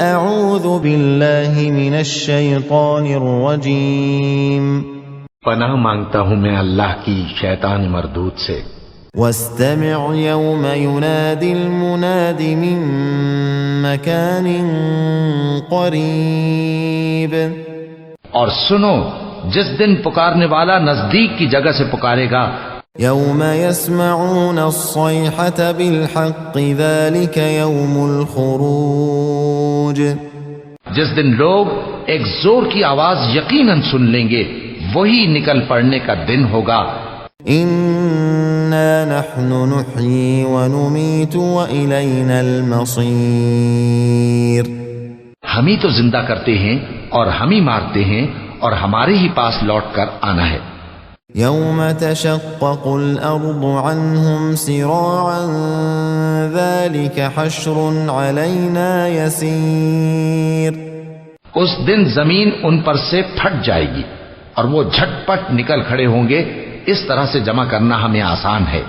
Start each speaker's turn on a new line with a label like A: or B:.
A: اعوذ باللہ من الشیطان الرجیم
B: پناہ مانگتا ہوں میں اللہ کی شیطان مردود سے۔
A: واستمع يوم ينادي المناد من مكان قريب
B: اور سنو جس دن پکارنے والا نزدیک کی جگہ سے پکارے گا۔
A: يوم يسمعون الصيحة بالحق ذلك يوم الخروج
B: جس دن لوگ ایک زور کی آواز یقیناً سن لیں گے، وہی نکل پڑنے کا دن ہوگا۔
A: إنا نحن نحيي ونميت وإلينا المصير
B: ہم ہی تو زندہ کرتے ہیں اور ہم ہی مارتے ہیں اور ہمارے ہی پاس لوٹ کر آنا ہے۔
A: يوم تشقق الأرض عنهم سراعا ذلك حشر علينا يسير
B: اس دن زمین ان پر سے پھٹ جائے گی اور وہ جھٹ پٹ نکل کھڑے ہوں گے، اس طرح سے جمع کرنا ہمیں آسان ہے۔